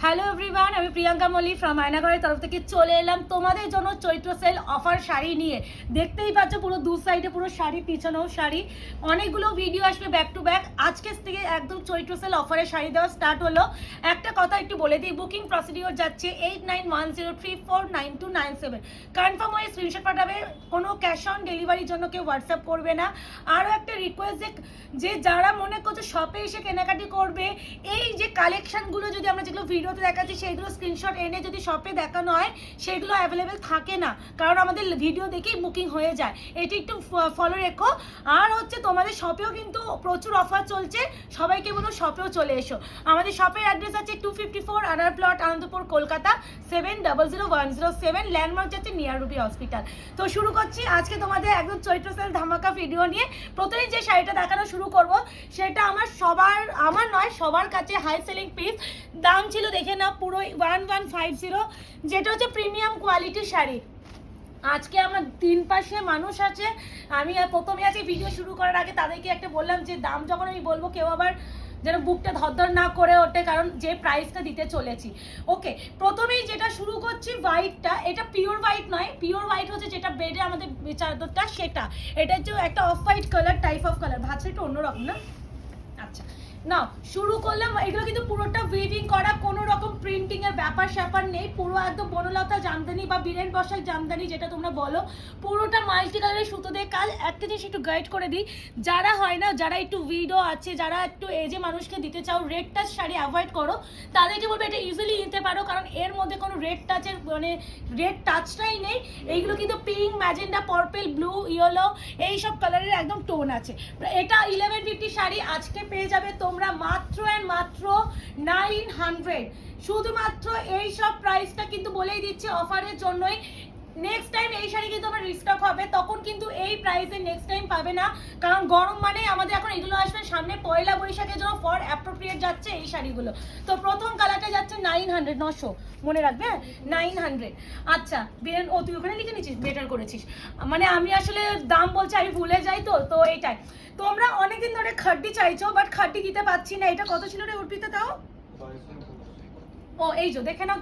Hello everyone, আমি Priyanka মল্লি from আয়নাঘরের তরফ থেকে চলে এলাম তোমাদের জন্য চৈত্র সেল অফার শাড়ি নিয়ে। দেখতেই পাচ্ছ পুরো দু সাইডে পুরো শাড়ি, পিছনেও শাড়ি, অনেকগুলো ভিডিও আসবে ব্যাক টু ব্যাক। আজকে থেকে একদম চৈত্র সেল অফারে শাড়ি দেওয়া স্টার্ট হলো। একটা কথা একটু বলে দিই, বুকিং প্রসিডিওর যাচ্ছে 8910349297। কনফার্ম হয়ে স্ক্রিনশট পাঠাবে, কোনো ক্যাশ অন ডেলিভারির জন্য কেউ হোয়াটসঅ্যাপ করবে না। আরও একটা রিকোয়েস্ট যে যারা মনে করছে শপে এসে কেনাকাটি করবে, এই যে কালেকশনগুলো যদি আমরা যেগুলো ভিডিওতে দেখাচ্ছি সেইগুলো স্ক্রিনশট এনে যদি শপে দেখানো হয় সেগুলো অ্যাভেলেবেল থাকে না, কারণ আমাদের ভিডিও দেখেই বুকিং হয়ে যায়। এটি একটু ফলো রেখো। আর হচ্ছে তোমাদের শপেও কিন্তু প্রচুর অফার চলছে, সবাইকে বলো শপেও চলে এসো। আমাদের শপের অ্যাড্রেস আছে 254 আনার প্লট, আনন্দপুর, কলকাতা 700107। ল্যান্ডমার্ক যাচ্ছে নিয়ার রুবি হসপিটাল। তো শুরু করছি আজকে তোমাদের একদম চৈত্র সেল ধামাকা ভিডিও নিয়ে। প্রথমেই যে শাড়িটা দেখানো শুরু করব সেটা আমার নয় সবার কাছে হাই সেলিং পিস। দাম ছিল দেখে না পুরো 1150, যেটা হচ্ছে প্রিমিয়াম কোয়ালিটির শাড়ি। আজকে আমার তিন পাশে মানুষ আছে, আমি প্রথমে আজকে ভিডিও শুরু করার আগে তাদেরকে একটা বললাম যে দাম যখন আমি বলবো কেউ আবার যেন বুকটা ধরধর না করে ওঠে, কারণ যে প্রাইসটা দিতে চলেছি। ওকে, প্রথমেই যেটা শুরু করছি হোয়াইটটা, এটা পিওর হোয়াইট নয়, পিওর হোয়াইট হচ্ছে যেটা বেডে আমাদের চাদরটা সেটা। এটা হচ্ছে একটা off white colour, type of colour, ভাবছি একটু অন্যরকম না। আচ্ছা না, শুরু করলাম। এগুলো কিন্তু পুরোটা উইভিং করা, কোনো রকম প্রিন্টিং এর ব্যাপার স্যাপার নেই, পুরো একদম বনলতা জামদানি বা বীরেন বসাক জামদানি যেটা তোমরা বলো, পুরোটা মাল্টি কালারের সুতো দিয়ে কাজ। একটা জিনিস একটু গাইড করে দিই, যারা হয় না, যারা একটু উইডো আছে, যারা একটু এজে মানুষকে দিতে চাও, রেড টাচ শাড়ি অ্যাভয়েড করো, তাদেরকে বলবো এটা ইজিলি নিতে পারো, কারণ এর মধ্যে কোনো রেড টাচের মানে রেড টাচটাই নেই। এইগুলো কিন্তু pink, magenta, purple, blue, yellow এইসব কালারের একদম টোন আছে। এটা 1150 শাড়ি আজকে পেয়ে যাবে তোমরা মাত্র অ্যান্ড মাত্র 900। শুধুমাত্র এই সব প্রাইসটা কিন্তু বলেই দিচ্ছি অফারের জন্যই। নেক্সট টাইম এই শাড়ি কিন্তু আমার রিস্টক হবে, তখন কিন্তু এই প্রাইসে নেক্সট টাইম পাবে না, কারণ গরম মানে আমাদের এখন এগুলো আসবে সামনে পয়লা বৈশাখের জন্য ফর অ্যাপ্রোপ্রিয়েট যাচ্ছে এই শাড়িগুলো। তো প্রথম কালারটা যাচ্ছে 900, মনে রাখবে 900। আচ্ছা বেরেন, ও তুই ওখানে লিখে নিচ্ছিস, বেটার করেছিস, মানে আমি আসলে দাম বলছি আমি ভুলে যাই, তো এইটাই। তোমরা অনেকদিন ধরে খাড্ডি চাইছো, বাট খাড্ডি দিতে পারছি না। এটা কত ছিল রে অর্পিতা তাও? ও এই যে দেখে নাও,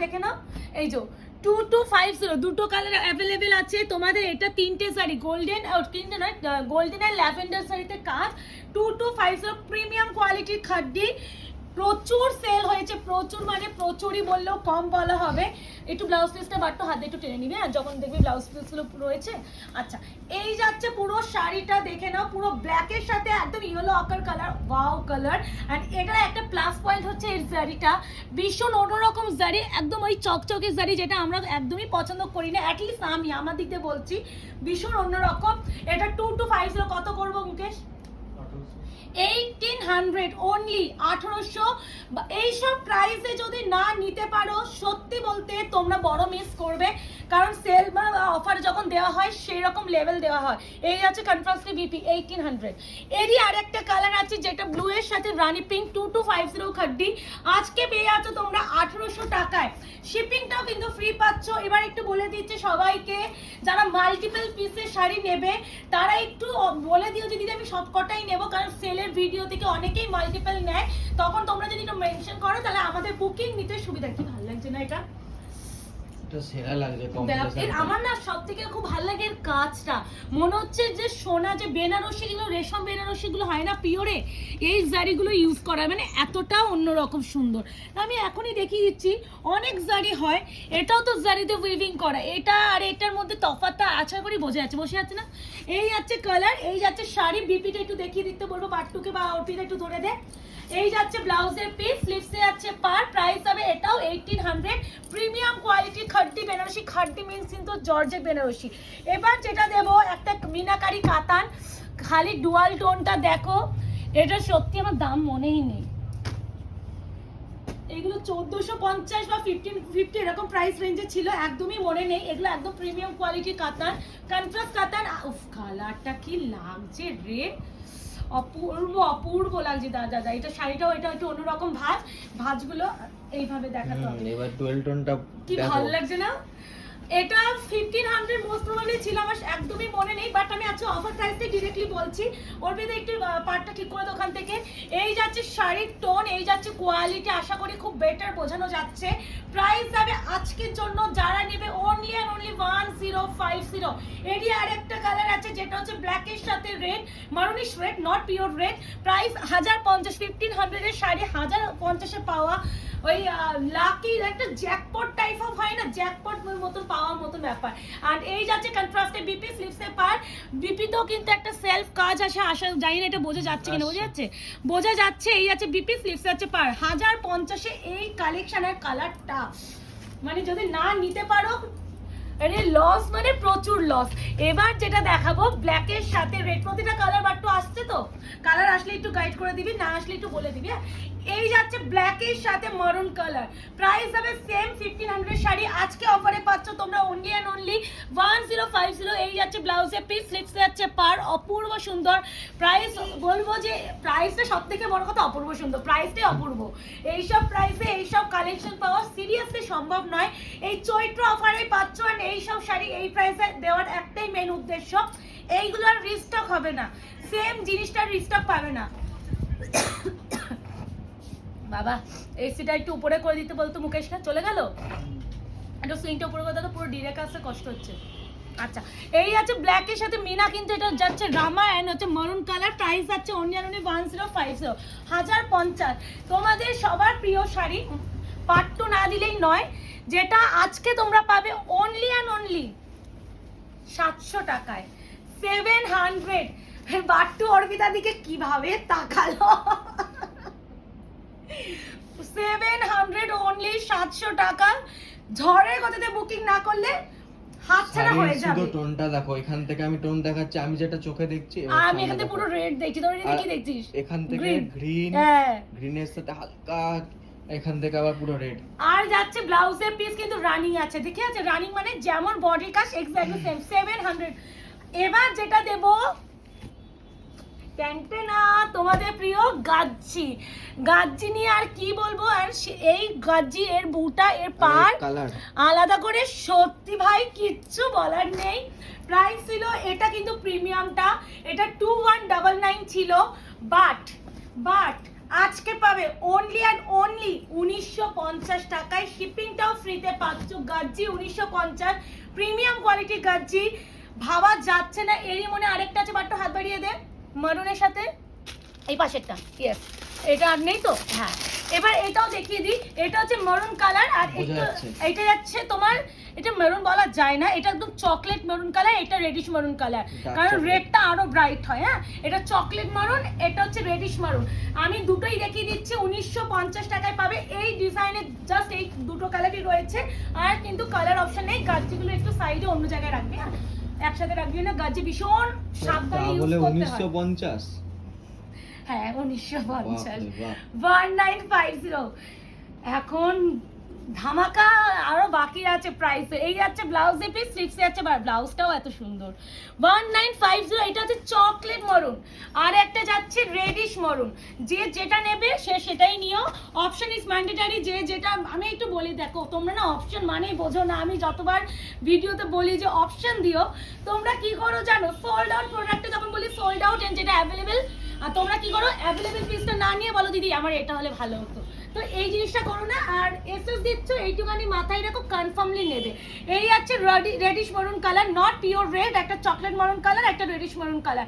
এই যে 2250, দুটো কালার অ্যাভেলেবেল আছে তোমাদের। এটা তিনটে শাড়ি, গোল্ডেন, তিনটে নয়, গোল্ডেন আর ল্যাভেন্ডার শাড়িতে কাজ। 2250 প্রিমিয়াম কোয়ালিটির খাড্ডি, প্রচুর সেল হয়েছে, প্রচুর মানে প্রচুরই বললেও কম বলা হবে। একটু ব্লাউজ পিসটা বাট্টো হাতে একটু টেনে নিবি, যখন দেখবি ব্লাউজ পিসগুলো রয়েছে। আচ্ছা, এই যাচ্ছে পুরো শাড়িটা, দেখে নাও, পুরো ব্ল্যাকের সাথে একদম yellow ochre colour, wow colour. And এটার একটা প্লাস পয়েন্ট হচ্ছে এই শাড়িটা ভীষণ অন্যরকম শাড়ি, একদম ওই চকচকে শাড়ি যেটা আমরা একদমই পছন্দ করি না, অ্যাটলিস্ট আমি আমার দিক দিয়ে বলছি, ভীষণ অন্যরকম। এটা 2250 কত করবো মুকেশ? 1800 অনলি, 1800। এইসব প্রাইসে যদি না নিতে পারো সত্যি বলতে তোমরা বড় মিস করবে, কারণ সেল বা অফার যখন দেওয়া হয় সেই রকম লেভেল দেওয়া হয়। এই আছে কনফার্সলি বিপি 1800। এরই আরেকটা কালার আছে যেটা ব্লু এর সাথে রানি পিঙ্ক, 2250 খাড্ডি আজকে পেয়ে যাচ্ছ তোমরা 1800 টাকায়। শিপিংটাও কিন্তু ফ্রি পাচ্ছ। এবার একটু বলে দিচ্ছে সবাইকে, যারা মাল্টিপল পিসের শাড়ি নেবে তারা একটু বলে দিও যে দিদি আমি সব কটাই নেবো, কারণ সেলের ভিডিও থেকে অনেকেই মাল্টিপল নেয়, তখন তোমরা যদি একটু মেনশন করো তাহলে আমাদের বুকিং নিতে সুবিধা। কি ভালো লাগছে না এটা? সেরা লাগছে। আমার না সব থেকে খুব ভালো লাগে এর কাজটা, মনে হচ্ছে যে সোনা, যে বেনারসি গুলো, রেশম বেনারসি গুলো হয় না পিওরে, এই জারিগুলো ইউজ করা মানে এতটা অন্যরকম সুন্দর। আমি এখনই দেখিয়ে দিচ্ছি, অনেক জারি হয়, এটাও তো জারিতে উইভিং করা। এটা আর এটার মধ্যে তফাৎটা আশা করি বসে যাচ্ছে না? এই যাচ্ছে কালার, এই যাচ্ছে শাড়ি। বিপিটা একটু দেখিয়ে দিতে বলবো, বাট্টুকে বা অর্পিতা একটু ধরে দে। এই যাচ্ছে ব্লাউজের পিস, স্লিভসে যাচ্ছে পার, প্রাইস হবে এটাও 1800। প্রিমিয়াম কোয়ালিটি খাড্ডি বেনারসি, খাড্ডি মিন্স কিন্তু জর্জেট বেনারসি। এবার যেটা দেবো একটা মিনাকারি কাতান, খালি ডুয়াল টোনটা দেখো, এটা সত্যি আমার দাম মনেই নেই। এগুলো 1450 বা 1550 এরকম প্রাইস রেঞ্জে ছিল, একদমই মনে নেই। এগুলো একদম প্রিমিয়াম কোয়ালিটির কাতান, কন্ট্রাস্ট কাতান। উফ কালারটা কি লাগছে রে, অপূর্ব অপূর্ব লাগছে দাদা। এটা শাড়িটাও এটা একটু অন্যরকম ভাঁজগুলো এইভাবে দেখাতে হবে। এবার ডুয়েল টোনটা কি ভালো লাগছে না? এটা 1500 মোস্ট প্রবাবলি ছিল, আমার একদমই মনে নেই, বাট আমি আজকে অফার প্রাইসে ডিরেক্টলি বলছি। ওর ভিতরে একটু পার্টটা ঠিক করে দোকান থেকে। এই যাচ্ছে শাড়ির টোন, এই যাচ্ছে কোয়ালিটি, আশা করি খুব বেটার বোঝানো যাচ্ছে। প্রাইস যাবে আজকের জন্য যারা নেবে অনলি অ্যান্ড অনলি 1050। এরই আরেকটা কালার আছে যেটা হচ্ছে ব্ল্যাকের সাথে red, maroonish red, not pure red. Price 1050, 1500 এর শাড়ি 1050 এ পাওয়া ওই লাকি একটা জ্যাকপট টাইপ অফ হয় না, জ্যাকপট মতন পাওয়ার মতন ব্যাপার। আর এই যাচ্ছে কন্ট্রাস্টে বিপি স্লিপসে পার, বিপিতেও কিন্তু একটা সেলফ কাজ আসে, আশা জানি না এটা বোঝা যাচ্ছে কিনা, বোঝা যাচ্ছে, বোঝা যাচ্ছে। এই আছে বিপি স্লিপসে আছে পার 1050 এই কালেকশনের কালারটা, মানে যদি না নিতে পারো আরে লস, মানে প্রচুর লস। এবার যেটা দেখাবো ব্ল্যাকের সাথে রেড, প্রতিটা কালার বাট্টু আসছে তো, কালার আসলে একটু গাইড করে দিবি, না আসলে একটু বলে দিবি। এই যাচ্ছে ব্ল্যাকের সাথে মারুন কালার, প্রাইস হবে সেম 1500 শাড়ি আজকে অফারে পাচ্ছ তোমরা অনলি অ্যান্ড অনলি 1050। এই যাচ্ছে ব্লাউজের পিস, স্লিপসে যাচ্ছে পার, অপূর্ব সুন্দর। প্রাইস বলবো যে প্রাইসটা সব থেকে বড় কথা অপূর্ব সুন্দর, প্রাইসটাই অপূর্ব। এইসব প্রাইসে এইসব কালেকশন পাওয়া সিরিয়াসলি সম্ভব নয়। এই চৈত্র অফারে পাচ্ছ, আর এইসব শাড়ি এই প্রাইসে দেওয়ার একটাই মেন উদ্দেশ্য, এইগুলো আর রিস্টক হবে না, সেম জিনিসটা রিস্টক পাবে না। বাবা এসিটা একটু উপরে করে দিতে বলতো, মুকেশটা চলে গেল, একটু সুইংটা উপরে করে দাও, তো পুরো ডিরেক্ট আসতে কষ্ট হচ্ছে। আচ্ছা, এই আছে ব্ল্যাকের সাথে মিনা, কিন্তু এটা যাচ্ছে রামা এন্ড হচ্ছে মারুন কালার, প্রাইস যাচ্ছে অনলি 1050, 1050। তোমাদের সবার প্রিয় শাড়ি, পার্ট টু না দিলেই নয়, যেটা আজকে তোমরা পাবে অনলি অ্যান্ড অনলি 700 টাকায়, 700। বাট্টু অর্পিতা দিকে কিভাবে তাকালো, 700 অনলি, 700 টাকা। ঝড়ের গতিতে বুকিং না করলে হাতছাড়া হয়ে যাবে। শুধু টোনটা দেখো, এখান থেকে আমি টোন দেখাচ্ছি, আমি যেটা চোখে দেখছি, আমি এখান থেকে পুরো রেড দেখছি, তোর এদিকে কি দেখছিস? এখান থেকে গ্রিন, গ্রিনের সাথে হালকা, এখান থেকে আবার পুরো রেড। আর যাচ্ছে ব্লাউজের পিস কিন্তু রানিং আছে, দেখে আছে রানিং, মানে যেমন বডি কাজ এক্স্যাক্টলি সেম, 700। এবার যেটা দেব না তোমাদের প্রিয় গাজ্জি, গাজ্জি নিয়ে আর কি বলবো। আর এই গাজ্জি এর বুটা এর পার আলাদা করে, সত্যি ভাই কিচ্ছু বলার নেই। প্রাইস ছিল এটা কিন্তু প্রিমিয়ামটা, এটা 2199 ছিল, বাট আজকে পাবে অনলি অ্যান্ড অনলি 1950 টাকায়, শিপিংটাও ফ্রিতে পাচ্ছ। গাজ্জি 1950, প্রিমিয়াম কোয়ালিটি গাজ্জি, ভাবা যাচ্ছে না। এরই মনে আরেকটা আছে, বাট্টু হাত বাড়িয়ে দে, মারুনের সাথে এই পাশেরটা, ইয়েস এটা আর নেই তো, হ্যাঁ এবার এটাও দেখিয়ে দিই। এটা হচ্ছে মেরুন কালার, আর এটা যাচ্ছে তোমার, এটা মেরুন বলা যায় না, এটা একদম চকলেট মেরুন কালার, এটা রেডিশ মেরুন কালার, কারণ রেডটা আরো ব্রাইট হয়। হ্যাঁ, এটা চকলেট মেরুন, এটা হচ্ছে রেডিশ মেরুন। আমি দুটোই দেখিয়ে দিচ্ছি, 1950 টাকায় পাবে। এই ডিজাইনে জাস্ট এই দুটো কালারই রয়েছে, আর কিন্তু কালার অপশন নেই। গাছগুলো একটু সাইডে অন্য জায়গায় রাখবে, হ্যাঁ একসাথে রাখবি না, গাছে ভীষণ সাবধানে ইউজ করতে হয়। 1950, হ্যাঁ 1950, 1950। এখন ধামাকা আরো বাকি আছে প্রাইসে। এই যাচ্ছে ব্লাউজে পিস, স্লিপসে যাচ্ছে, ব্লাউজটাও এত সুন্দর, 1950। এটা হচ্ছে চকলেট মরুন, আর একটা যাচ্ছে রেডিশ মরুন। যে যেটা নেবে সে সেটাই নিও, অপশন ইজ ম্যান্ডেটারি। যে যেটা আমি একটু বলি, দেখো তোমরা না অপশন মানেই বোঝো না, আমি যতবার ভিডিওতে বলি যে অপশন দিও, তোমরা কি করো জানো, সোল্ড আউট প্রোডাক্টে যখন বলি সোল্ড আউট, এন্ড যেটা অ্যাভেলেবেল, আর তোমরা কি করো অ্যাভেলেবেল পিসটা না নিয়ে বলো দিদি আমার এটা হলে ভালো হতো। তো এই জিনিসটা করো না, আর এসএস দিচ্ছ এইটুখানি মাথায় রাখো, কনফার্মলি নেবে। এই আছে radish maroon colour, not pure red, একটা চকলেট মেরুন কালার, একটা রেডিশ মেরুন কালার,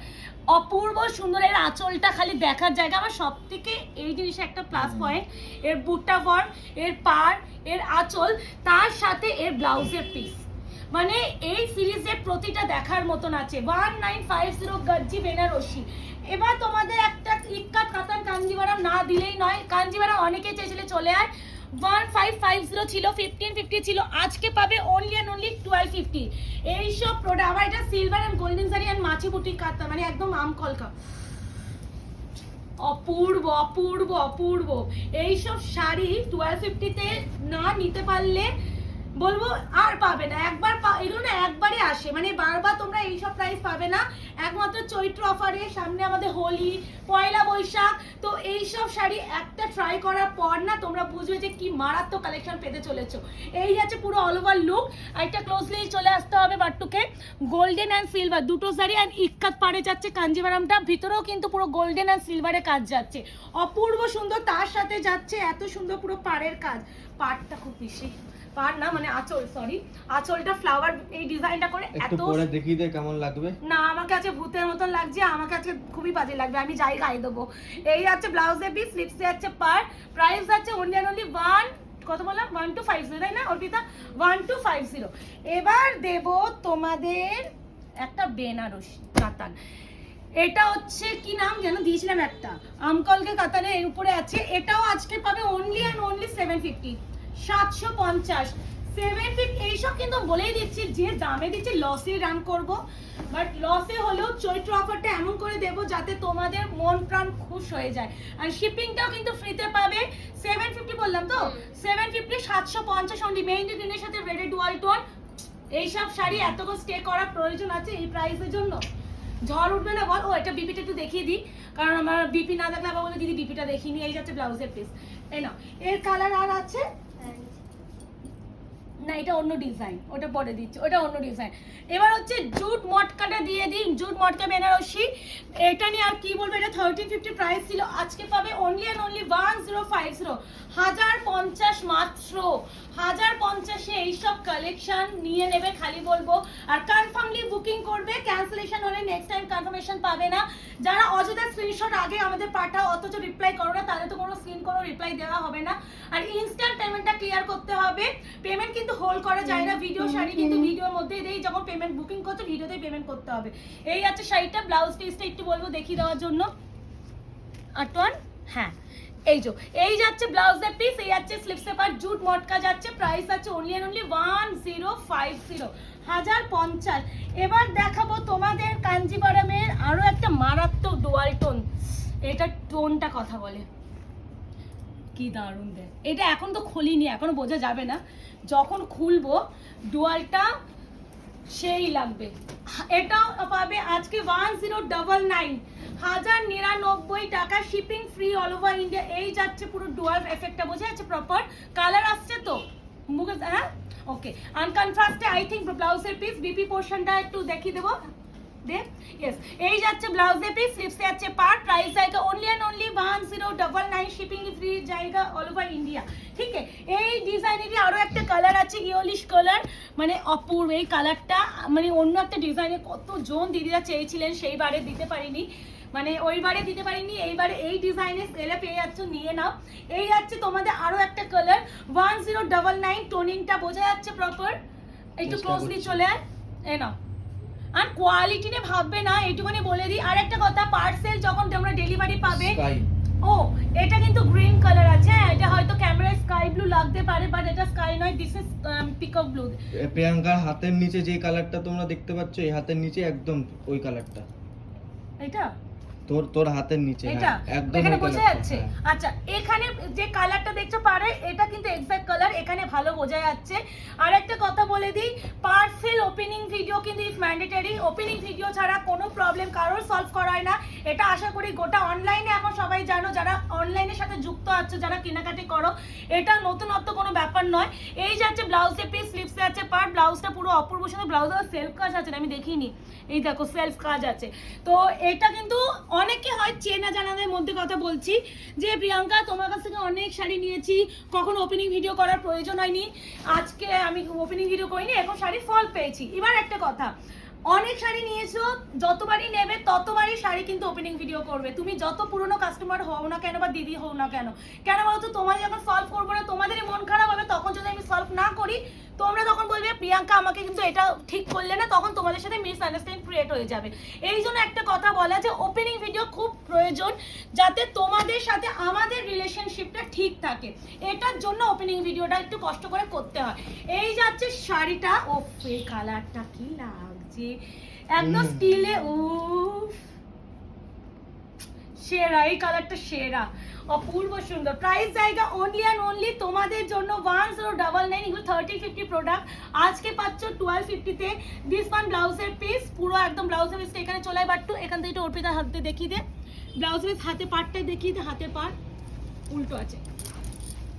অপূর্ব সুন্দর। এর আঁচলটা খালি দেখার জায়গা, আমার সব থেকে এই জিনিসটা একটা প্লাস পয়েন্ট, এর বুটটা ফর্ম, এর পার, এর আঁচল, তার সাথে এর ব্লাউজের পিস, মানে এই সিরিজের প্রতিটা দেখার মতন আছে। 1950 গাজ্জি বেনারসি। এবার তোমাদের একটা ইক্কাত কাতান কাঞ্জিভারাম না দিলেই নয়, কাঞ্জিভারাম অনেকেই চেয়েছিলে, চলে আয়। 1550 ছিল, 1550 ছিল, আজকে পাবে অনলি অ্যান্ড অনলি 1250। এইসব প্রোডাক্ট, আমার এটা সিলভার অ্যান্ড গোল্ডেন সারি অ্যান্ড মাছি বুটি কাতা, মানে একদম আম কলকা, অপূর্ব অপূর্ব অপূর্ব। এইসব শাড়ি 1250-তে না নিতে পারলে বলবো আর পাবে না, এগুলো না একবারই আসে, মানে বারবার তোমরা এইসব প্রাইস পাবে না, একমাত্র চৈত্র অফারে। সামনে আমাদের হোলি, পয়লা বৈশাখ, তো এইসব শাড়ি একটা ট্রাই করার পর না তোমরা বুঝবে যে কি মারাত্মক কালেকশন পেতে চলেছো। এই আছে পুরো অল ওভার লুক। একটা ক্লোজলি চলে আসতে হবে বাট্টুকে, গোল্ডেন অ্যান্ড সিলভার দুটো শাড়ি, আর ইক্কাত পাড়ে যাচ্ছে কাঞ্জিভারামটা, ভিতরেও কিন্তু পুরো গোল্ডেন অ্যান্ড সিলভারে কাজ যাচ্ছে, অপূর্ব সুন্দর। তার সাথে যাচ্ছে এত সুন্দর পুরো পাড়ের কাজ, পাড়টা খুব বেশি পাড় না, মানে আঁচল, সরি, আঁচলটা ফ্লাওয়ার এই ডিজাইনটা করে এত, একটু পরে দেখিয়ে দে কেমন লাগবে। না আমার কাছে ভূতের মতন লাগছে, আমার কাছে খুবই বাজে লাগবে, আমি যাই গায়ে দেবো। এই আছে ব্লাউজের পিস, স্লিপসে আছে পার, প্রাইস আছে অনলি অ্যান্ড অনলি কত বললাম 1250, তাই না অর্পিতা? 1250। এবার দেব তোমাদের একটা বেনারসি কাতান, এটা হচ্ছে কি নাম যেন দিয়েছিলাম একটা, আমকলকে কাতানের এর উপরে আছে, এটাও আজকে পাবে অনলি অ্যান্ড অনলি 750, 750, 750। এইসব কিন্তু বলেই দিচ্ছি, যে দামে দিচ্ছি লসে রান করব, বাট লসে হলেও চৈত্র অফারটা এমন করে দেবো যাতে তোমাদের মন প্রাণ খুশ হয়ে যায়। আর শিপিংটাও কিন্তু ফ্রিতে পাবে। 750 বললাম তো, 750, 750 অনলি। মেহেন্দি গ্রিনের সাথে রেডি ডুয়াল টোন, এইসব শাড়ি এতক্ষণ স্টে করার প্রয়োজন আছে এই প্রাইসের জন্য? ঝড় উঠবে না বল? ও এটা বিপিটা একটু দেখিয়ে দিই, কারণ আমার বিপি না দেখলে আবার বলে দিদি বিপিটা দেখিনি। এই যাচ্ছে ব্লাউজের পিস, এই না, এর কালার আর আছে না, এটা অন্য ডিজাইন, ওটা পরে দিচ্ছি, ওটা অন্য ডিজাইন। এবার হচ্ছে জুট মটকাটা দিয়ে দিই, জুট মটকা বেনারসি, এটা নিয়ে আর কি বলবো, এটা 1350 প্রাইস ছিল, আজকে পাবে অনলি অ্যান্ড অনলি 1050, 1050 মাত্র, 1050-এ এইসব কালেকশন নিয়ে নেবে, খালি বলবো। আর কনফার্মলি বুকিং করবে, ক্যান্সেলেশন হলে নেক্সট টাইম কনফার্মেশন পাবে না। যারা অযথা স্ক্রিনশট আগে আমাদের পাঠাও অথচ রিপ্লাই করো না, তাহলে তো কোনো সিন কোনো রিপ্লাই দেওয়া হবে না। আর ইনস্ট্যান্ট পেমেন্টটা ক্লিয়ার করতে হবে, পেমেন্ট কিন্তু হোল্ড করা যায় না, ভিডিও শাড়ি কিন্তু ভিডিওর মধ্যেই দেই, যখন পেমেন্ট বুকিং করছো ভিডিওতেই পেমেন্ট করতে হবে। এই আছে শাড়িটা, ব্লাউজ পিসটা একটু বলবো দেখিয়ে দেওয়ার জন্য, আটন, হ্যাঁ এই যাচ্ছে ব্লাউজের পিস, এই যাচ্ছে স্লিপসে পার, জুট মটকা যাচ্ছে, প্রাইস আছে অনলি এন্ড অনলি 1050, 1050। এবার দেখাবো তোমাদের কাঞ্জিভারামের আরো একটা মারাত্মক ডুয়াল টোন, এটা টোনটা কথা বলে কি দারুণ দেয়। এটা এখন তো খুলিনি, এখনো বোঝা যাবে না, যখন খুলবো ডুয়ালটা সেই লাগবে। এটাও পাবে আজকে 1099, 1099 টাকা, shipping free all over India. এই যাচ্ছে পুরো ডুয়াল এফেক্টটা, বোঝা যাচ্ছে প্রপার কালার আসছে তো মুখে, হ্যাঁ ওকে। আনকনট্রাস্টে আই থিঙ্ক ব্লাউজের পিস, বিপি পোর্শনটা একটু দেখিয়ে দেবো, এই যাচ্ছে ব্লাউজের পিস, স্লিপসে আছে পার, প্রাইস জায়গা only and only 1099, shipping free জায়গা অল ওভার ইন্ডিয়া। ঠিক আছে, এই ডিজাইনেরই আরো একটা কালার আছে, ইয়োলিশ কালার, মানে অপূর্ব এই কালারটা, মানে অন্য একটা ডিজাইনে কত জন দিদিরা চেয়েছিলেন, সেইবারে দিতে পারিনি, মানে ওইবারে দিতে পারিনি, এইবারে এই ডিজাইনে সেলে পেয়ে যাচ্ছ, নিয়ে নাও। এই যাচ্ছে তোমাদের আরো একটা কালার 1099, টোনিংটা বোঝা যাচ্ছে প্রপার, একটু ক্লোজলি চলে আয়, এ নাও। আর কোয়ালিটি নিয়ে ভাববে না, এইটুকুনি বলে দিই। আর একটা কথা, পার্সেল যখন তোমরা ডেলিভারি পাবে, ও এটা কিন্তু গ্রিন কালার আছে, এটা হয়তো ক্যামেরায় স্কাই ব্লু লাগতে পারে, বাট এটা স্কাই নয়, দিস ইজ পিকক ব্লু। প্রিয়াঙ্কার হাতের নিচে যে কালারটা তোমরা দেখতে পাচ্ছ, এই হাতের নিচে একদম ওই কালারটা, এটা তোর হাতের নিচে, এটা একদম এখানে বোঝা যাচ্ছে। আচ্ছা, এখানে যে কালারটা দেখছো পারে, এটা কিন্তু এক্সাক্ট কালার, এখানে ভালো বোঝা যাচ্ছে। আর একটা কথা বলে দিই, পার্সেল ওপেনিং ভিডিও কিন্তু ইজ ম্যান্ডেটরি, ওপেনিং ভিডিও ছাড়া কোনো প্রবলেম কারোর সলভ করা হয় না। এটা আশা করি গোটা অনলাইনে এখন সবাই জানো, যারা অনলাইনের সাথে যুক্ত আছো, যারা কেনাকাটি করো, এটা নতুনত্ব কোনো ব্যাপার নয়। এই যাচ্ছে ব্লাউজের পিস, স্লিপসে আছে পার, ব্লাউজটা পুরো অপূর্ব সুন্দর, ব্লাউজে সেলফ কাজ আছে, আমি দেখিনি, এই দেখো সেলফ কাজ আছে। তো এটা কিন্তু অনেকে হয় চেনা জানাদের মধ্যে কথা বলছি, যে প্রিয়াঙ্কা তোমার কাছ থেকে অনেক শাড়ি নিয়েছি, কখনো ওপেনিং ভিডিও করার প্রয়োজন হয়নি, আজকে আমি ওপেনিং ভিডিও করিনি, এখন শাড়ি ফল পেয়েছি। এবার একটা কথা, অনেক শাড়ি নিয়েছো, যতবারই নেবে ততবারই শাড়ি কিন্তু ওপেনিং ভিডিও করবে, তুমি যত পুরনো কাস্টমার হও না কেন বা দিদি হও না কেন, কেন বলতো তোমার যখন সলভ করবো না তোমাদেরই মন খারাপ হবে, তখন যদি আমি সলভ না করি তোমরা তখন বলবে প্রিয়াঙ্কা আমাকে কিন্তু এটা ঠিক করলে না, তখন তোমাদের সাথে মিসআন্ডারস্ট্যান্ডিং ক্রিয়েট হয়ে যাবে। এই জন্য একটা কথা বলা যে ওপেনিং ভিডিও খুব প্রয়োজন, যাতে তোমাদের সাথে আমাদের রিলেশনশিপটা ঠিক থাকে, এটার জন্য ওপেনিং ভিডিওটা একটু কষ্ট করে করতে হয়। এই যাচ্ছে শাড়িটা, ও এই কালারটা কি লাগছে একদম স্টিলে, উফ সেরা, এই কালারটা সেরা, অপূর্ব সুন্দর। প্রাইস জায়গা অনলি অ্যান্ড অনলি তোমাদের জন্য 1099, এগুলো 30-50 প্রোডাক্ট, আজকে পাচ্ছ 1250-তে। দিস ওয়ান ব্লাউজের পিস, পুরো একদম ব্লাউজের পিসটা এখানে চলে বাট্টু, এখান থেকে একটু অর্পিতা হাতে দেখিয়ে দে, ব্লাউজের পিস হাতে পাটটাই দেখিয়ে দে, হাতের পাট উল্টো আছে,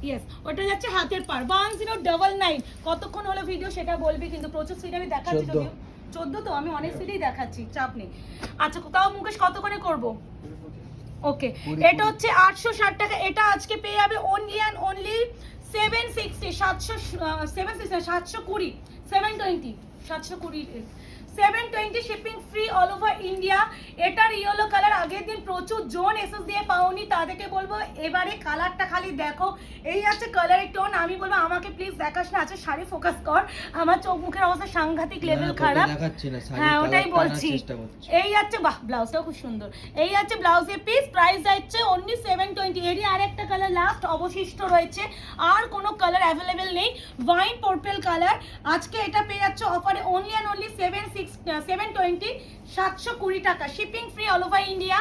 ইয়েস ওটা যাচ্ছে হাতের পার। 1099, কতক্ষণ হলো ভিডিও সেটা বলবি, কিন্তু প্রচুর স্পিড আমি দেখাচ্ছি, যদিও 14 তো আমি অনেক স্পিডেই দেখাচ্ছি, চাপ নেই। আচ্ছা তাও মুকেশ কতক্ষণে করবো? ওকে, এটা হচ্ছে 860 টাকা, এটা আজকে পেয়ে যাবে only and only 760, 720, 720 shipping free all over India. এটার ইয়েলো কালার আগের দিন প্রচুর জন এসএস দিয়ে পাওনি, তাদেরকে বলবো এবারে কালারটা খালি দেখো, এই আছে কালারের টোন। আমি বলবো আমাকে প্লিজ দেখাস না, আছে শাড়ি ফোকাস কর, আমার চোখ মুখের অবস্থা সাংঘাতিক লেভেল খারাপ। হ্যাঁ ওটাই বলছি। এই আছে, বাহ ব্লাউজটাও খুব সুন্দর, এই আছে ব্লাউজের পিস, প্রাইস যাচ্ছে অনলি 720। এরই আরেকটা কালার লাস্ট অবশিষ্ট রয়েছে, আর কোনো কালার অ্যাভেলেবেল নেই, ওয়াইন পার্পল কালার। আজকে এটা পেয়ে যাচ্ছে অফারে অনলি অ্যান্ড অনলি 720, 720 টাকা, shipping free all over India.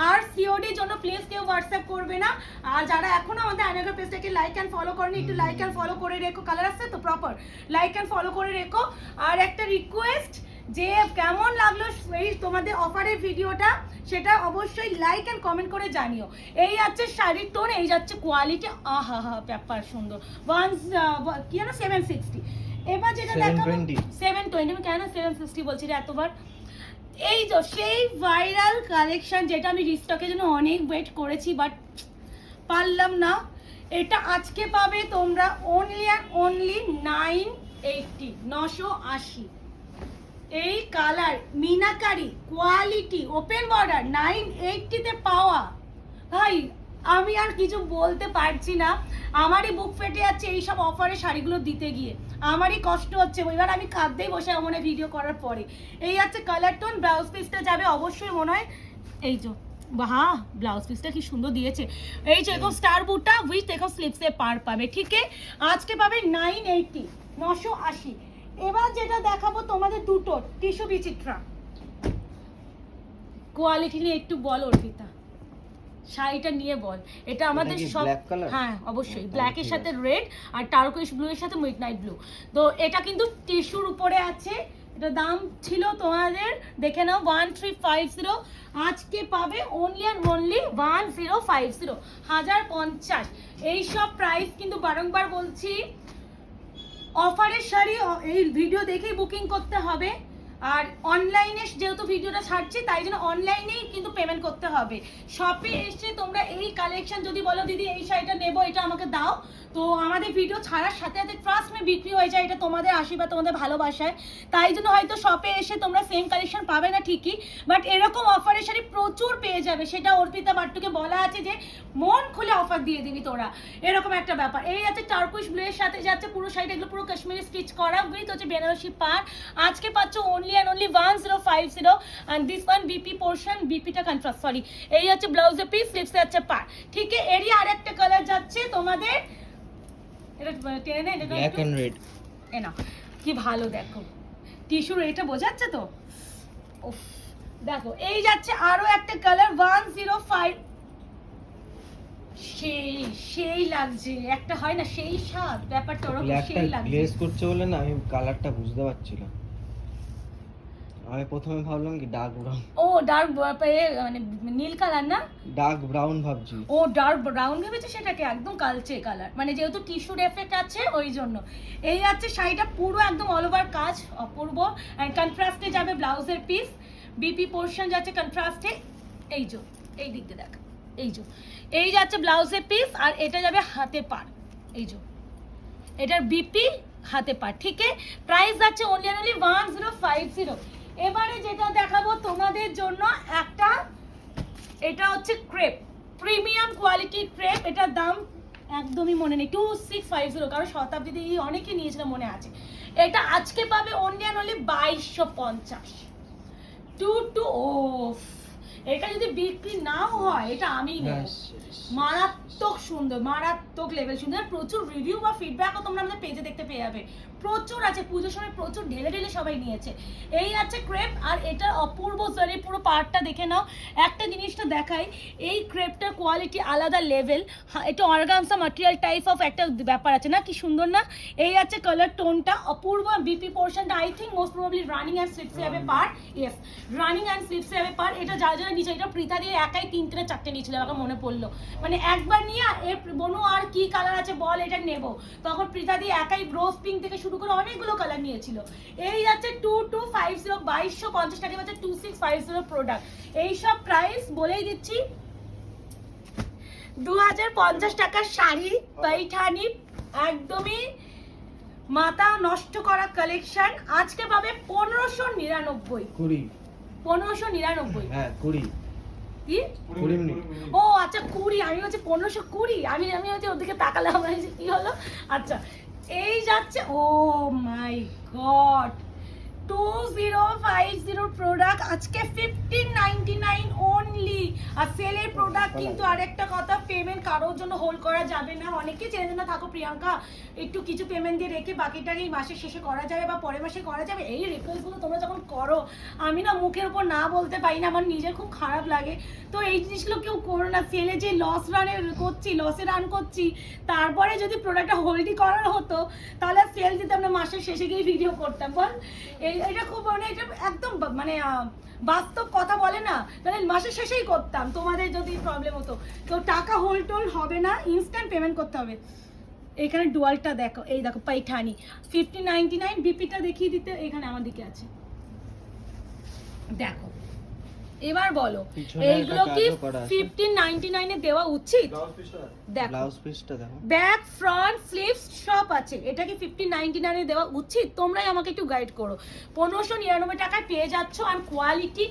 আর সিওডির জন্য প্লিজ কেউ হোয়াটসঅ্যাপ করবে না, আর যারা এখনো আমাদের আয়নাঘর পেজটাকে লাইক অ্যান্ড ফলো করেনি, একটু লাইক অ্যান্ড ফলো করে রেখো, কালার আসছে তো প্রপার, লাইক অ্যান্ড ফলো করে রেখো। আর একটা রিকোয়েস্ট, যে কেমন লাগলো এই তোমাদের অফারের ভিডিওটা, সেটা অবশ্যই লাইক অ্যান্ড কমেন্ট করে জানিও। এই আছে শাড়ির টোন, এই যাচ্ছে কোয়ালিটি, আহা হা ব্যাপার সুন্দর। কি জানো 760। এবার যেটা দেখাবো 720, আমি কেন 760 বলছি রে এতবার। এই তো সেই ভাইরাল কালেকশন, যেটা আমি রিস্টকের জন্য অনেক ওয়েট করেছি বাট পারলাম না। এটা আজকে পাবে তোমরা অনলি অ্যান্ড অনলি 980, 980। এই colour meenakari quality open border 980-তে পাওয়া, ভাই আমি আর কিছু বলতে পারছি না, আমারই বুক ফেটে যাচ্ছে এইসব অফারে শাড়িগুলো দিতে গিয়ে, আমারই কষ্ট হচ্ছে। এবার আমি কাঁদতেই বসে এমন ভিডিও করার পরে। এই আছে কালার টোন, ব্লাউজ পিসটা যাবে অবশ্যই মনে হয়, এই যে বাহ ব্লাউজ পিসটা কি সুন্দর দিয়েছে, এই যে এরকম স্টার বুটা উইথ এরকম স্লিপসে পার পাবে, ঠিক আছে। আজকে পাবে 980, 980। এবার যেটা দেখাবো তোমাদের দুটো টিস্যু বিচিত্রা, কোয়ালিটি নিয়ে একটু বল অর্পিতা, শাড়িটা নিয়ে বল। এটা আমাদের সব, হ্যাঁ অবশ্যই ব্ল্যাকের সাথে রেড আর টার্কোইশ ব্লু এর সাথে মিডনাইট ব্লু। তো এটা কিন্তু টিস্যুর উপরে আছে, এটা দাম ছিল তোমাদের দেখে নাও 1350, আজকে পাবে অনলি অ্যান্ড অনলি 1050, 1050। এইসব প্রাইস কিন্তু বারংবার বলছি, অফারের শাড়ি এই ভিডিও দেখেই বুকিং করতে হবে। আর অনলাইনে যেহেতু ভিডিওটা ছাড়ছি, তাই জন্য অনলাইনেই কিন্তু পেমেন্ট করতে হবে। শপে এসে তোমরা এই কালেকশন যদি বলো দিদি এই শাড়িটা নেবো, এটা আমাকে দাও, তো আমাদের ভিডিও ছাড়ার সাথে সাথে ট্রাস্ট মে বিক্রি হয়ে যায়, এটা তোমাদের আশীর্বাদ, তোমাদের ভালোবাসায়। তাই জন্য হয়তো শপে এসে তোমরা সেম কালেকশন পাবে না ঠিকই, বাট এরকম অফারের শাড়ি প্রচুর পেয়ে যাবে। সেটা অর্পিতা বাট্টুকে বলা আছে যে মন খুলে অফার দিয়ে দিবি তোরা, এরকম একটা ব্যাপার। এই আছে টার্কুইশ ব্লু এর সাথে যাচ্ছে পুরো শাড়িটা, এগুলো পুরো কাশ্মীরি স্টিচ করা উইথ হচ্ছে বেনারসি পার। আজকে পাচ্ছ only and only 1050, and this one BP portion, BPটা কন্ট্রাস্ট, সরি। এই হচ্ছে ব্লাউজের পিস, স্লিভসে আছে পার, ঠিক আছে। এরই আরেকটা কালার যাচ্ছে তোমাদের, এটা টেনে এটা ব্ল্যাক এন্ড রেড, এ না কি ভালো দেখো, টিস্যুর এটা বোঝাচ্ছে তো, উফ দেখো। এই যাচ্ছে আরো একটা কালার 105, সেই লাগছে, একটা হয় না সেই স্বাদ, ব্যাপারটা ওরকম সেই লাগছে। গ্লেজ করছে বলে না আমি কালারটা বুঝতে পারছিলাম, আমি প্রথমে ভাবলাম কি ডার্ক ব্রাউন, ও ডার্ক মানে নীল কালার না, ডার্ক ব্রাউন ভাবছি, ও ডার্ক ব্রাউন ভেবেছে, সেটাকে একদম কালচে কালার, মানে যেহেতু টিস্যুর এফেক্ট আছে ওই জন্য। এই আছে শাড়িটা পুরো একদম অল ওভার কাজ, অপূর্ব। এন্ড কন্ট্রাস্টে যাবে ব্লাউজের পিস, বিপি পোরশন যাচ্ছে কন্ট্রাস্টে, এই যে এই দিক দিয়ে দেখ, এই যে এই যাচ্ছে ব্লাউজের পিস, আর এটা যাবে হাতে পার, এই যে এটার বিপি হাতে পার, ঠিক আছে। প্রাইস যাচ্ছে অনলি অনলি 1050। এবারে যেটা দেখাবো তোমাদের জন্য একটা, এটা হচ্ছে ক্রেপ, প্রিমিয়াম কোয়ালিটির ক্রেপ, এটার দাম একদমই মনে নেই, 2650, কারণ শতাব্দীতে অনেকে নিয়েছিল মনে আছে। এটা আজকে পাবে অনলি অ্যান্ড অনলি 2250, 22, ওফ এটা যদি বিক্রি নাও হয় এটা আমিই নেব। মারাত্মক সুন্দর, মারাত্মক লেভেল সুন্দর। প্রচুর রিভিউ বা ফিডব্যাকও তোমরা আমাদের পেজে দেখতে পেয়ে যাবে, প্রচুর আছে। পুজোর সময় প্রচুর ঢেলে ঢেলে সবাই নিয়েছে। এই আছে ক্রেপ, আর এটা অপূর্ব জারি। পুরো পার্টটা দেখে নাও। একটা জিনিসটা দেখাই, এই ক্রেপটার কোয়ালিটি আলাদা লেভেল। এটা অর্গানজা ম্যাটেরিয়াল টাইপ অফ একটা ব্যাপার আছে না, কি সুন্দর না? এই আছে কালার টোনটা অপূর্ব। বিপি পোর্শনটা I think most probably running and স্লিপসে যাবে পার। ইয়েস, রানিং অ্যান্ড স্লিপসে যাবে পার। এটা যারা যারা নিচে, এটা পৃথা দিয়ে একাই 3টে না 4টে নিয়েছিল, আমাকে মনে পড়লো। মানে একবার নিয়ে এর বনু আর কি কালার আছে বল, এটা নেব, তখন পৃথা দিয়ে একাই রোজ পিঙ্ক থেকে শুরু করে অনেকগুলো কালার নিয়েছিল। এই যাচ্ছে 2250, 2250 টাকা হচ্ছে 2650 প্রোডাক্ট। এইসব প্রাইস বলেই দিচ্ছি, 2050 টাকার শাড়ি পাইঠানি, একদমই মাথা নষ্ট করা কালেকশন। আজকে পাবে 1599, 1599। হ্যাঁ 20 কি 20 মিনিট? ও আচ্ছা 20, আমি হচ্ছে 1520। আমি হচ্ছে ওদিকে তাকালাম, কি হলো? আচ্ছা এই যাচ্ছে, ও মাই গড, 2050 প্রোডাক্ট আজকে 1599 অনলি। আর সেলের প্রোডাক্ট কিন্তু আরেকটা কথা, পেমেন্ট কারোর জন্য হোল্ড করা যাবে না। অনেকে চেনে না, থাকো প্রিয়াঙ্কা একটু কিছু পেমেন্ট দিয়ে রেখে বাকিটাকে এই মাসের শেষে করা যাবে বা পরের মাসে করা যাবে। এই রিকোয়েস্টগুলো তোমরা যখন করো, আমি না মুখের উপর না বলতে পারি না, আমার নিজের খুব খারাপ লাগে। তো এই জিনিসগুলো কেউ করো না। সেলে যে লসে রান করছি, তারপরে যদি প্রোডাক্টটা হোল্ডই করার হতো, তাহলে সেল দিতাম না, মাসের শেষে গিয়ে ভিডিও করতাম। বল, এটা খুব মানে এটা একদম মানে বাস্তব কথা বলে না, তাহলে মাসের শেষেই করতাম তোমাদের যদি প্রবলেম হতো। তো টাকা হোল্ড টোল্ড হবে না, ইনস্ট্যান্ট পেমেন্ট করতে হবে। এখানে ডুয়ালটা দেখো, এই দেখো পাইঠানি 1599। বিপিটা দেখিয়ে দিতে, এখানে আমার দিকে আছে, দেখো। এবার বলো এইগুলো কি 1599 এ দেওয়া উচিত? দেখো ব্লাউজ পিসটা দেখো, ব্যাক ফ্রন্ট স্লিভস সব আছে। এটা কি 1599 এ দেওয়া উচিত? তোমরাই আমাকে একটু গাইড করো। 1599 টাকায় পেয়ে যাচ্ছ, আর কোয়ালিটি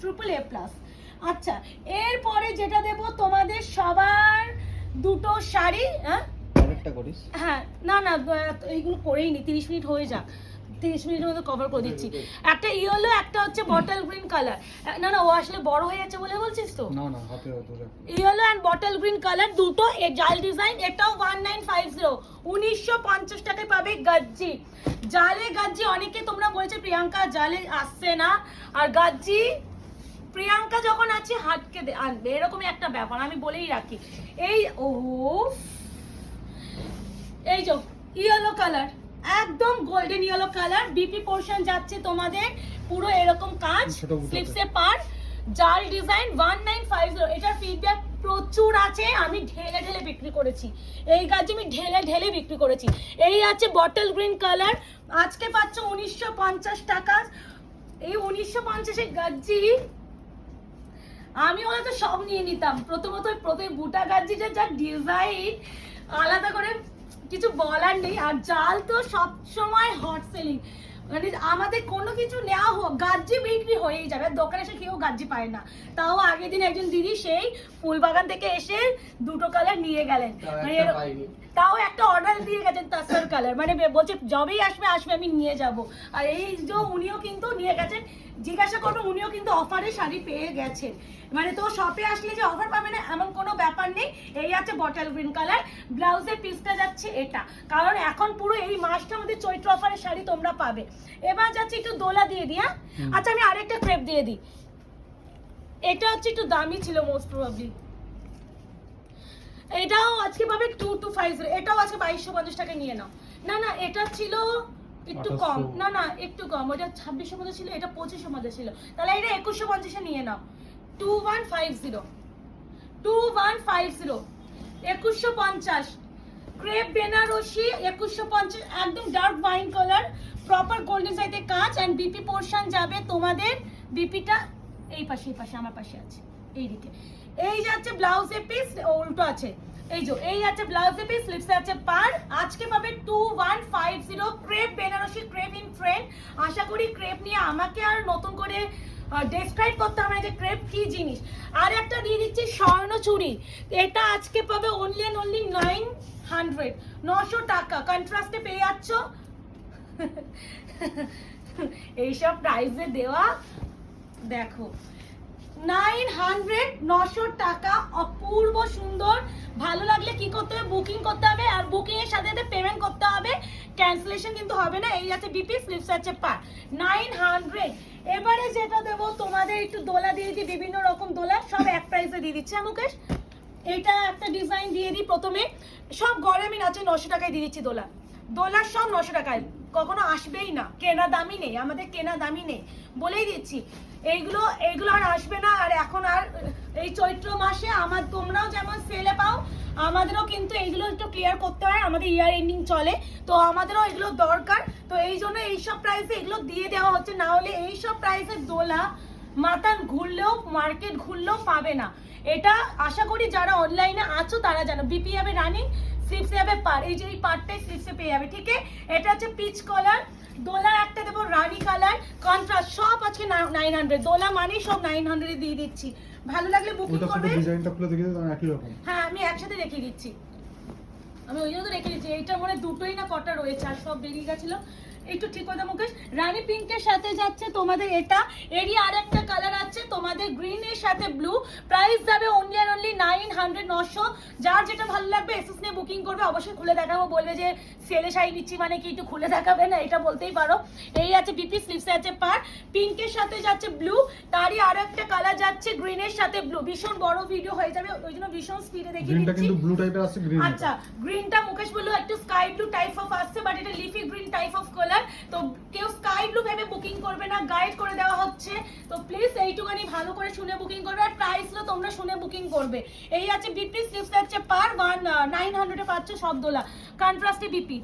ট্রিপল A প্লাস। আচ্ছা এরপরে যেটা দেব তোমাদের সবার দুটো শাড়ি। আরেকটা করিস? হ্যাঁ না এইগুলো করেই নি, 30 মিনিট হয়ে যাক, 30 মিনিটের মধ্যে কভার করে দিচ্ছি। একটা ইয়েলো, একটা হচ্ছে বটল গ্রিন কালার। না ও আসলে বড় হয়ে যাচ্ছে বলে বলছিস তো? না হাতে ধরে। Yellow and bottle green colour দুটো, এ জাল ডিজাইন। এটাও 1950, 1950 টাকায় পাবে গাজ্জি। জালে গাজ্জি অনেকে তোমরা বলছে প্রিয়াঙ্কা জালে আসছে না, আর গাজ্জি প্রিয়াঙ্কা যখন আছে হাটকে আনবে, এরকমই একটা ব্যাপার, আমি বলেই রাখি। এই এই যে ইয়েলো কালার, একদম golden yellow colour. BP portion যাচ্ছে তোমাদের পুরো এরকম কাজ, স্লিপসে পার, জাল ডিজাইন 1950। এটার ফিডব্যাক প্রচুর আছে, আমি ঢেলে ঢেলে বিক্রি করেছি এই গাছ, আমি ঢেলে ঢেলে বিক্রি করেছি। এই আছে বটল গ্রিন কালার, আজকে পাচ্ছ 1950 টাকা। এই 1950 এর গাজ্জি আমি হয়তো সব নিয়ে নিতাম। প্রথমে বুটা গাজ্জিটা যা ডিজাইন, আলাদা করে কিছু বলার নেই। আর জাল তো সব সময় হট সেলিং, মানে আমাদের কোনো কিছু নেওয়া হোক গাজ্জি বিক্রি হয়েই যাবে। দোকানে এসে কেউ গাজ্জি পায় না। তাও আগের দিন একজন দিদি সেই ফুলবাগান থেকে এসে দুটো কালার নিয়ে গেলেন, মানে তাও একটা অর্ডার দিয়ে গেছেন তাসার কালার, মানে বলছে যবেই আসবে আমি নিয়ে যাব। আর এই যে উনিও কিন্তু নিয়ে গেছেন, জিজ্ঞাসা করবো, উনিও কিন্তু অফারে শাড়ি পেয়ে গেছেন। মানে তো শপে আসলে যে অফার পাবে না এমন কোনো ব্যাপার নেই। এই আছে বটল গ্রিন কালার, ব্লাউজের পিসটা যাচ্ছে এটা, কারণ এখন পুরো এই মাসটার মধ্যে চৈত্র অফারের শাড়ি তোমরা পাবে। এবার যাচ্ছে একটু দোলা দিয়ে দিই। আচ্ছা আমি আরেকটা ক্রেপ দিয়ে দিই, এটা হচ্ছে একটু দামি ছিল মোস্ট প্রবাবলি। এটাও আজকে পাবে 2250, এটাও আজকে 2250 টাকা নিয়ে নাও। না এটা ছিল একটু কম, না একটু কম, ওটা 2650 ছিল, এটা 2550 ছিল, তাহলে এটা 2150 নিয়ে নাও। 2150 2150 ক্রেপ বেনারসি 2150, একদম dark wine colour, proper golden সাইডে কাজ। এন্ড বিপি পোর্শন যাবে তোমাদের, বিপিটা এই পাশে আমার পাশে আছে এইদিকে। এই যাচ্ছে ব্লাউজের পিস, উল্টো আছে, এই আছে ব্লাউজের পিস, স্লিপসে আছে পার। আজকে পাবে 2150 crepe Banarasi, crepe in trend. আশা করি ক্রেপ নিয়ে আমাকে আর নতুন করে ডেসক্রাইব করতে হবে না যে ক্রেপ কি জিনিস। আর একটা দিয়ে দিচ্ছি স্বর্ণ চুড়ি, এটা আজকে পাবে অনলি 900 টাকা, কন্ট্রাস্টে পেয়ে যাচ্ছ। এইসব প্রাইসে দেওয়া, দেখো 900 900 টাকা, অপূর্ব সুন্দর। ভালো লাগলে কি করতে হবে, বুকিং করতে হবে, আর বুকিং এর সাথে সাথে পেমেন্ট করতে হবে, ক্যান্সেলেশন কিন্তু হবে না। এই আছে বিপি স্লিপস আছে পার 900। এবারে যেটা দেবো তোমাদের একটু দোলা দিয়ে দিই, বিভিন্ন রকম দোলা সব এক প্রাইসে দিয়ে দিচ্ছি মুকেশ। এটা একটা ডিজাইন দিয়ে দিই প্রথমে, সব গরমই আছে 900 টাকায় দিয়ে দিচ্ছি দোলা। দোলা সব 900 টাকায়, কখনো আসবেই না, কেনা দামই নেই, আমাদের কেনা দামই নেই, বলেই দিচ্ছি। এইগুলো আর আসবে না। আর এখন আর এই চৈত্র মাসে তোমরাও যেমন সেলে পাও, আমাদেরও কিন্তু এইগুলো একটু ক্লিয়ার করতে হয়, আমাদের ইয়ার এন্ডিং চলে, তো আমাদেরও এগুলো দরকার। তো এই জন্য এইসব প্রাইসে এগুলো দিয়ে দেওয়া হচ্ছে, না হলে এইসব প্রাইসের দোলা মাথা ঘুরলেও, মার্কেট ঘুরলেও পাবে না। এটা আশা করি যারা অনলাইনে আছো তারা জানো। বিপি যাবে রানিং, স্লিপস যাবে পার, এই যে এই পারটাই স্লিপসে পেয়ে যাবে, ঠিক আছে। এটা হচ্ছে পিচ কালার, দোলা একটা দেবো রানি কালার, কন্ট্রাস্ট, সব আজকে 900। দোলা মানে সব 900 দিয়ে দিচ্ছি। ভালো লাগলে বুকিং করবে। ডিজাইনটা খুলে দেখিয়ে দাও, একই রকম। হ্যাঁ, আমি একসাথে রেখে দিচ্ছি, আমি ওই জন্য তো রেখে দিচ্ছি। এইটা মনে দুটোই না কটা রয়েছে, আর সব বেরিয়ে গেছিল। একটু ঠিক করে দাও মুকেশ। রানী পিঙ্কের সাথে যাচ্ছে তোমাদের এটা, এরই আর একটা কালার আছে তোমাদের গ্রিনের সাথে ব্লু। প্রাইস যাবে অনলি আর অনলি 900 900। যার যেটা ভালো লাগবে এসএস নিয়ে বুকিং করবে, অবশ্যই খুলে দেখাবো, বলবে যে সেলে শাড়ি নিচ্ছি মানে কি একটু খুলে দেখাবে না, এটা বলতেই পারো। এই আছে বিপি স্লিপসে আছে পার, পিঙ্কের সাথে যাচ্ছে ব্লু, তারই আর একটা কালার যাচ্ছে গ্রিনের সাথে ব্লু। ভীষণ বড় ভিডিও হয়ে যাবে, ওই জন্য ভীষণ স্পিডে দেখিয়ে গ্রিনটা দিচ্ছি। কিন্তু ব্লু টাইপের আছে, গ্রিন। আচ্ছা, গ্রিনটা মুকেশ বললো একটু স্কাই ব্লু টাইপ অফ আসছে, বাট এটা leafy green type of colour. তো কেউ স্কাই ব্লু ভেবে বুকিং করবে না, গাইড করে দেওয়া হচ্ছে। তো প্লিজ এইটুখানি ভালো করে শুনে বুকিং করবে, আর প্রাইসগুলো তোমরা শুনে বুকিং করবে। এই আছে বিপি স্লিপস আছে পার 900 এ পাচ্ছ সব দোলা, কন্ট্রাস্টে বিপি।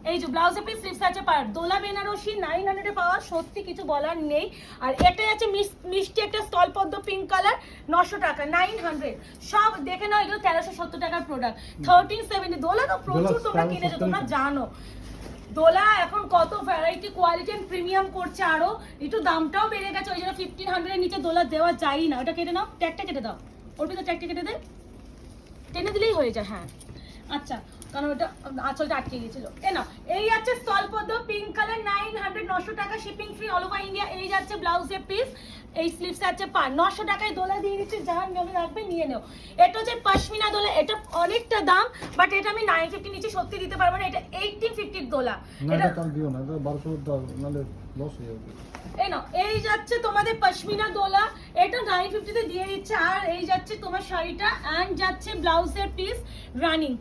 এই যে ব্লাউজে পিস স্লিপস আছে পার, দোলা বেনারসি 900 এ পাওয়া, সত্যি কিছু বলার নেই। আর এটাই আছে মিষ্টি একটা স্টল পদ্ম পিঙ্ক কালার, 900 টাকা 900। সব দেখে নাও, এগুলো 1370 টাকার প্রোডাক্ট, 1370। দোলা তো প্রচুর তোমরা কিনেছো, তোমরা জানো দোলা এখন কত ভ্যারাইটি, কোয়ালিটি এন্ড প্রিমিয়াম করছে, আরো একটু দামটাও বেড়ে গেছে, ওই জন্য 1500 এর নিচে দোলা দেওয়া যায় না। ওটা কেটে নাও, ট্যাগটা কেটে দাও, ওর ভিতরে ট্যাগটা কেটে দে, টেনে দিলেই হয়ে যায়। হ্যাঁ আচ্ছা, কারণ ওটা আঁচলটা আটকে গিয়েছিল। এ না, এই আছে স্থলপদ্ম পিঙ্ক কালার 900 900 টাকা, shipping free all over India. এই যাচ্ছে ব্লাউজের পিস, এই স্লিভস আছে পার, 900 টাকায় দোলা দিয়ে দিচ্ছি, যার নেবে রাখবে নিয়ে নেও। এটা হচ্ছে পশমিনা দোলা, এটা অনেকটা দাম, বাট এটা আমি 950 নিচে সত্যি দিতে পারবো না, এটা 1850 দোলা। না এটা এটা দিও না, এটা 1200 দাও, নালে লস হয়ে যাবে। এই নাও, এই যাচ্ছে তোমাদের পশমিনা দোলা, এটা 950 তে দিয়ে দিচ্ছে। আর এই যাচ্ছে তোমার শাড়িটা, এন্ড যাচ্ছে ব্লাউজের পিস রানিং।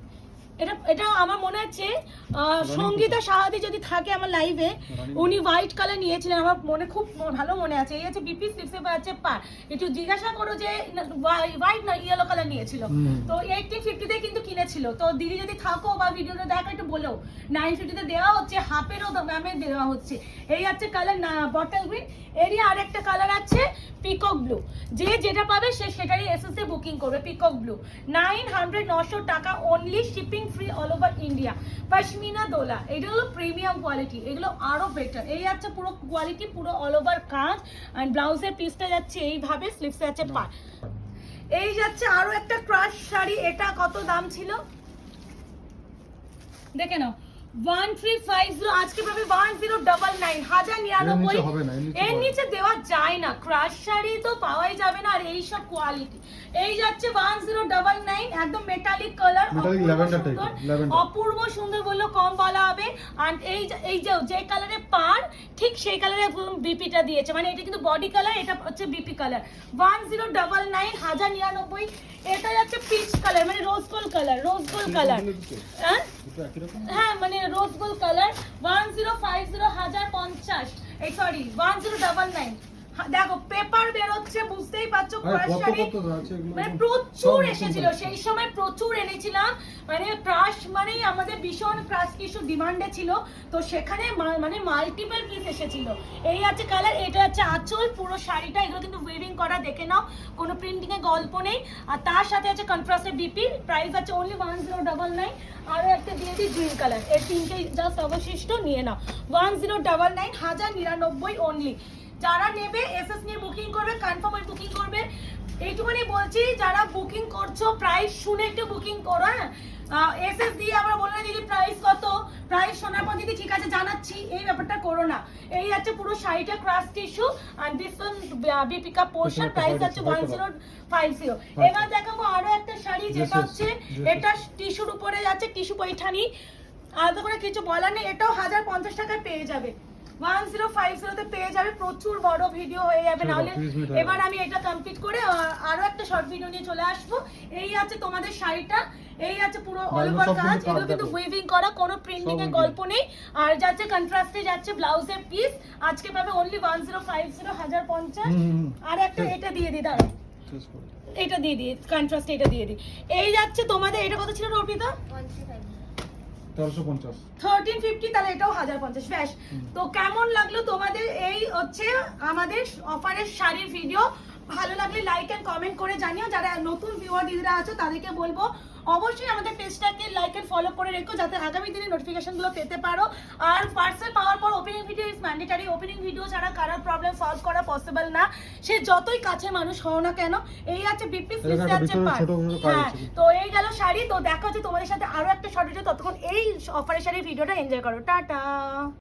এটা আমার মনে আছে সঙ্গীতা সাহাদি যদি থাকে আমার লাইভে, উনি হোয়াইট কালার নিয়েছিলেন, আমার মনে খুব ভালো মনে আছে। এই আছে বিপি স্লিপসে আছে পার, একটু জিজ্ঞাসা করো যে হোয়াইট না ইয়েলো কালার নিয়েছিল, তো 1850 তে কিন্তু কিনেছিল। তো দিদি যদি থাকো বা ভিডিওটা দেখো একটু বলো, 950 তে দেওয়া হচ্ছে, হাফেরও দামে দেওয়া হচ্ছে। এই আছে কালার বটল গ্রিন, এরই আর একটা কালার আছে পিকক ব্লু। যে যেটা পাবে সে সেটারই এসএস এ বুকিং করবে। পিকক ব্লু 900 900 টাকা only, shipping free all over India. Pashmina দোলা, এটা হলো প্রিমিয়াম কোয়ালিটি, এগুলো আরো বেটার। এই আছে পুরো কোয়ালিটি, পুরো অল ওভার কাজ, আর ব্লাউজের পিসটা যাচ্ছে এইভাবে, স্লিভসে আছে পার। এই যাচ্ছে আরো একটা ক্রাশ শাড়ি, এটা কত দাম ছিল দেখে নাও, 1350, আজকে পাবে 1099, 1099। এর নিচে দেওয়া যায় না, ক্রাশ শাড়ি তো পাওয়াই যাবে না, আর এই সব কোয়ালিটি। এই যাচ্ছে 1099, একদম মেটালিক কালার, অপূর্ব সুন্দর, বললো কম বলা হবে। আর এই যে কালারে পার, ঠিক সেই কালারে বিপিটা দিয়েছে, মানে এটা কিন্তু বডি কালার, এটা হচ্ছে বিপি কালার। 1099, 1099। এটা যাচ্ছে পিচ কালার, মানে rose gold colour, rose gold colour. হ্যাঁ মানে রোজ গোল্ড কালার, 1050, 1050, এই সরি 1099। দেখো পেপার বেরোচ্ছে, বুঝতেই পারছো। মানে প্রচুর এসেছিল সেই সময়, প্রচুর এনেছিলাম, মানে ক্রাশ মানেই আমাদের ভীষণ ক্রাশ কিছু ডিমান্ডে ছিল, তো সেখানে মানে মাল্টিপল পিস এসেছিল। এই আছে কালার, এটা হচ্ছে আঁচল, পুরো শাড়িটা এগুলো কিন্তু ওয়েভিং করা, দেখে নাও, কোনো প্রিন্টিং এর গল্প নেই। আর তার সাথে আছে কন্ট্রাস্টের বিপি, প্রাইস আছে অনলি 1099। আরো একটা দিয়ে দিই গ্রিন কালার, এর তিনটে জাস্ট অবশিষ্ট, নিয়ে নাও 1099, 1099 অনলি। যারা নেবে এসএস নিয়ে বুকিং করবে, কনফার্ম বুকিং করবে। এইটুকুনি বলছি, যারা বুকিং করছো প্রাইস শুনে একটু বুকিং করো। হ্যাঁ, এসএস দিয়ে আমরা বললাম দিদি প্রাইস কত, প্রাইস শোনার পর দিদি ঠিক আছে জানাচ্ছি, এই ব্যাপারটা করো না। এই আছে পুরো শাড়িটা ক্রাশ টিস্যু আর দিস ওয়ান বিপিকা পোর্শন, প্রাইস আছে 1050। এবার দেখাবো আরো একটা শাড়ি যেটা হচ্ছে এটা টিস্যুর উপরে যাচ্ছে, টিস্যু পৈঠানি, আলাদা করে কিছু বলার নেই। এটাও 1050 টাকায় পেয়ে যাবে, 1050 তে পেয়ে যাবে। প্রচুর বড় ভিডিও হয়ে যাবে নাহলে। এবার আমি এটা কমপ্লিট করে আরো একটা শর্ট ভিডিও নিয়ে চলে আসবো। এই আছে তোমাদের শাড়িটা, এই আছে পুরো অল ওভার কাজ, এগুলো কিন্তু উইভিং করা, কোনো প্রিন্টিং এর গল্প নেই। আর যাচ্ছে কন্ট্রাস্টে যাচ্ছে ব্লাউজের পিস, আজকে পাবে অনলি 1050, 1050। আর একটা এটা দিয়ে দি, দাঁড়াও এটা দিয়ে দিই, কন্ট্রাস্ট এটা দিয়ে দিই। এই যাচ্ছে তোমাদের, এটা কত ছিল অর্পিতা? 1350। 1350, তাহলে এটাও 1050 ব্যাস। তো কেমন লাগলো তোমাদের এই হচ্ছে আমাদের অফারের শাড়ির ভিডিও? ভালো লাগলে লাইক এন্ড কমেন্ট করে জানিও। যারা নতুন ভিউয়ার দিদিরা আছো তাদেরকে বলবো অবশ্যই আমাদের পেজটাকে লাইক এন্ড ফলো করে রেখো, যাতে আগামী দিনে নোটিফিকেশনগুলো পেতে পারো। আর পার্সেল পাওয়ার পর opening video is mandatory. Opening video ছাড়া কারোর প্রবলেম সলভ করা পসিবল না, সে যতই কাছে মানুষ হও না কেন। এই আছে বিপি ফিস আছে পার। হ্যাঁ, তো এই গেল শাড়ি। তো দেখা হচ্ছে তোমাদের সাথে আরো একটা শর্ট ভিডিও, ততক্ষণ এই অফারের শাড়ির ভিডিওটা এনজয় করো। টাটা।